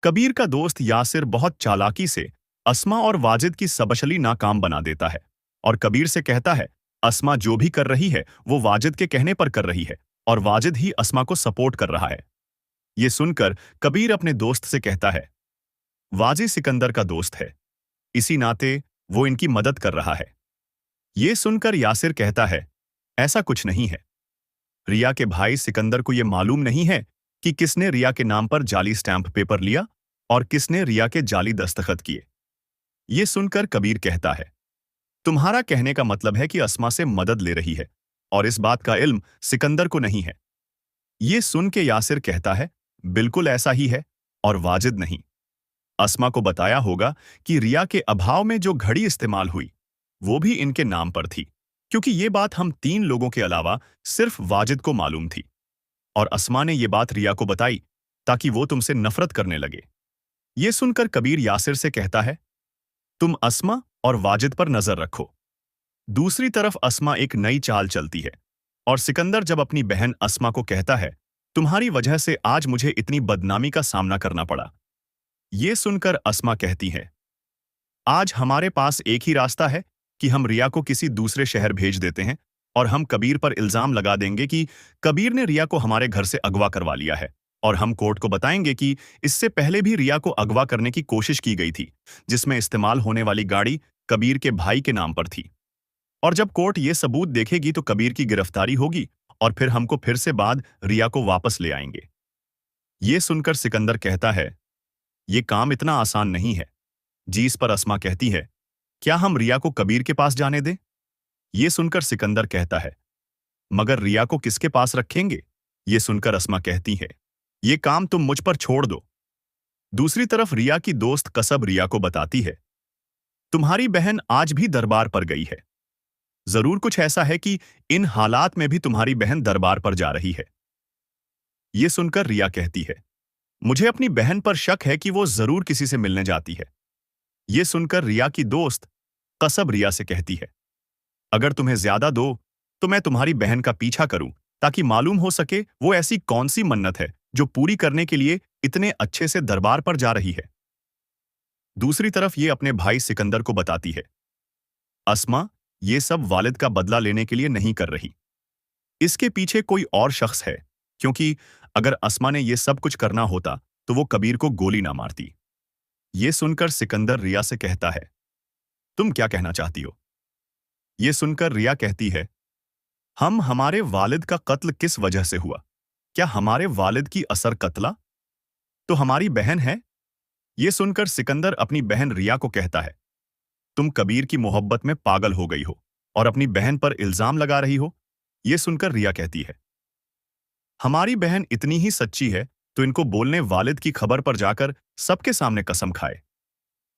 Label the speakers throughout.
Speaker 1: कबीर का दोस्त यासिर बहुत चालाकी से अस्मा और वाजिद की सबशली नाकाम बना देता है और कबीर से कहता है अस्मा जो भी कर रही है वो वाजिद के कहने पर कर रही है और वाजिद ही अस्मा को सपोर्ट कर रहा है। ये सुनकर कबीर अपने दोस्त से कहता है वाजिद सिकंदर का दोस्त है, इसी नाते वो इनकी मदद कर रहा है। ये सुनकर यासिर कहता है ऐसा कुछ नहीं है। रिया के भाई सिकंदर को यह मालूम नहीं है कि किसने रिया के नाम पर जाली स्टैंप पेपर लिया और किसने रिया के जाली दस्तखत किए। ये सुनकर कबीर कहता है तुम्हारा कहने का मतलब है कि अस्मा से मदद ले रही है और इस बात का इल्म सिकंदर को नहीं है। ये सुन के यासिर कहता है बिल्कुल ऐसा ही है और वाजिद नहीं। अस्मा को बताया होगा कि रिया के अभाव में जो घड़ी इस्तेमाल हुई वो भी इनके नाम पर थी, क्योंकि ये बात हम 3 लोगों के अलावा सिर्फ वाजिद को मालूम थी और अस्मा ने ये बात रिया को बताई ताकि वो तुमसे नफरत करने लगे। ये सुनकर कबीर यासिर से कहता है तुम अस्मा और वाजिद पर नजर रखो। दूसरी तरफ अस्मा एक नई चाल चलती है और सिकंदर जब अपनी बहन अस्मा को कहता है तुम्हारी वजह से आज मुझे इतनी बदनामी का सामना करना पड़ा। ये सुनकर अस्मा कहती है आज हमारे पास एक ही रास्ता है कि हम रिया को किसी दूसरे शहर भेज देते हैं और हम कबीर पर इल्जाम लगा देंगे कि कबीर ने रिया को हमारे घर से अगवा करवा लिया है और हम कोर्ट को बताएंगे कि इससे पहले भी रिया को अगवा करने की कोशिश की गई थी, जिसमें इस्तेमाल होने वाली गाड़ी कबीर के भाई के नाम पर थी। और जब कोर्ट ये सबूत देखेगी तो कबीर की गिरफ्तारी होगी और फिर हमको फिर से बाद रिया को वापस ले आएंगे। ये सुनकर सिकंदर कहता है ये काम इतना आसान नहीं है। जिस पर अस्मा कहती है क्या हम रिया को कबीर के पास जाने दें? ये सुनकर सिकंदर कहता है मगर रिया को किसके पास रखेंगे? ये सुनकर अस्मा कहती है ये काम तुम मुझ पर छोड़ दो। दूसरी तरफ रिया की दोस्त कसब रिया को बताती है तुम्हारी बहन आज भी दरबार पर गई है। जरूर कुछ ऐसा है कि इन हालात में भी तुम्हारी बहन दरबार पर जा रही है। ये सुनकर रिया कहती है मुझे अपनी बहन पर शक है कि वो जरूर किसी से मिलने जाती है। ये सुनकर रिया की दोस्त कसब रिया से कहती है अगर तुम्हें ज्यादा दो तो मैं तुम्हारी बहन का पीछा करूं ताकि मालूम हो सके वो ऐसी कौन सी मन्नत है जो पूरी करने के लिए इतने अच्छे से दरबार पर जा रही है। दूसरी तरफ ये अपने भाई सिकंदर को बताती है अस्मा ये सब वालिद का बदला लेने के लिए नहीं कर रही, इसके पीछे कोई और शख्स है, क्योंकि अगर अस्मा ने ये सब कुछ करना होता तो वो कबीर को गोली ना मारती। ये सुनकर सिकंदर रिया से कहता है तुम क्या कहना चाहती हो? ये सुनकर रिया कहती है हम हमारे वालिद का कत्ल किस वजह से हुआ? क्या हमारे वालिद की असर कत्ला तो हमारी बहन है? ये सुनकर सिकंदर अपनी बहन रिया को कहता है तुम कबीर की मोहब्बत में पागल हो गई हो और अपनी बहन पर इल्जाम लगा रही हो। ये सुनकर रिया कहती है हमारी बहन इतनी ही सच्ची है तो इनको बोलने वालिद की खबर पर जाकर सबके सामने कसम खाए।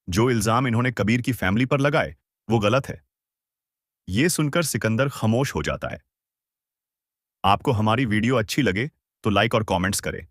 Speaker 1: जो इल्जाम इन्होंने कबीर की फैमिली पर लगाए वो गलत है। ये सुनकर सिकंदर खामोश हो जाता है। आपको हमारी वीडियो अच्छी लगे तो लाइक और कमेंट्स करें।